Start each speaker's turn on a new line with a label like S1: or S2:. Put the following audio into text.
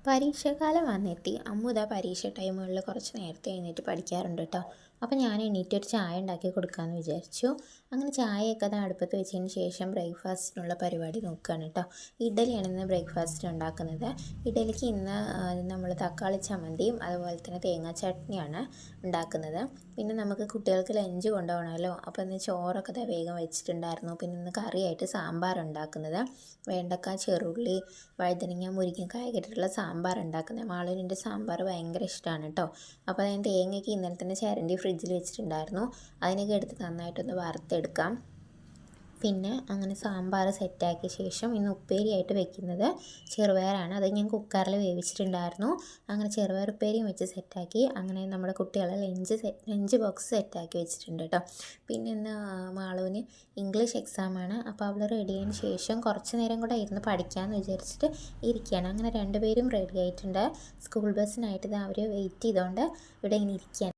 S1: പരീക്ഷാകാലം വന്നെത്തി. അമ്മു പരീക്ഷ ടൈമുകളിൽ കുറച്ച് നേരത്തെ എഴുന്നേറ്റ് പഠിക്കാറുണ്ട് കേട്ടോ. അപ്പോൾ ഞാൻ എണീറ്റ് ഒരു ചായ ഉണ്ടാക്കി കൊടുക്കാമെന്ന് വിചാരിച്ചു. അങ്ങനെ ചായയൊക്കെ അടുപ്പത്ത് വെച്ചതിന് ശേഷം ബ്രേക്ക്ഫാസ്റ്റിനുള്ള പരിപാടി നോക്കുകയാണ് കേട്ടോ. ഇഡ്ഡലിയാണ് ഇന്ന് ബ്രേക്ക്ഫാസ്റ്റ് ഉണ്ടാക്കുന്നത്. ഇഡ്ഡലിക്ക് ഇന്ന് നമ്മൾ തക്കാളി ചമ്മന്തിയും അതുപോലെ തന്നെ തേങ്ങാ ചട്നിയാണ് ഉണ്ടാക്കുന്നത്. പിന്നെ നമുക്ക് കുട്ടികൾക്ക് ലഞ്ച് കൊണ്ടുപോകണമല്ലോ. അപ്പോൾ ഇന്ന് ചോറൊക്കെ വേഗം വെച്ചിട്ടുണ്ടായിരുന്നു. പിന്നെ ഇന്ന് കറിയായിട്ട് സാമ്പാർ ഉണ്ടാക്കുന്നത്. വെണ്ടക്ക, ചെറുള്ളി, വഴുതനങ്ങ, മുരിങ്ങക്കായ ഇട്ടിട്ടുള്ള സാമ്പാർ ഉണ്ടാക്കുന്നത്. മാളൂരിൻ്റെ സാമ്പാർ ഭയങ്കര ഇഷ്ടമാണ് കേട്ടോ. അപ്പോൾ ഞാൻ തേങ്ങയ്ക്ക് ഇന്നലെ തന്നെ ചിരണ്ടി ഫ്രിഡ്ജിൽ വെച്ചിട്ടുണ്ടായിരുന്നു. അതിനൊക്കെ എടുത്ത് നന്നായിട്ടൊന്ന് വറുത്തെടുക്കാം. പിന്നെ അങ്ങനെ സാമ്പാർ സെറ്റാക്കിയ ശേഷം ഇന്ന് ഉപ്പേരിയായിട്ട് വെക്കുന്നത് ചെറുപയറാണ്. അത് ഞാൻ കുക്കറിൽ വേവിച്ചിട്ടുണ്ടായിരുന്നു. അങ്ങനെ ചെറുപയർ ഉപ്പേരിയും വെച്ച് സെറ്റാക്കി. അങ്ങനെ നമ്മുടെ കുട്ടികളെ ലഞ്ച് ബോക്സ് സെറ്റാക്കി വെച്ചിട്ടുണ്ട് കേട്ടോ. പിന്നെ ഇന്ന് മാളുവിന് ഇംഗ്ലീഷ് എക്സാമാണ്. അപ്പോൾ അവൾ റെഡി ആയതിന് ശേഷം കുറച്ച് നേരം കൂടെ ഇരുന്ന് പഠിക്കാമെന്ന് വിചാരിച്ചിട്ട് ഇരിക്കുകയാണ്. അങ്ങനെ രണ്ടുപേരും റെഡി ആയിട്ടുണ്ട്. സ്കൂൾ ബസ്സിനായിട്ട് അവർ വെയിറ്റ് ചെയ്തുകൊണ്ട് ഇവിടെ ഇങ്ങനെ ഇരിക്കുകയാണ്.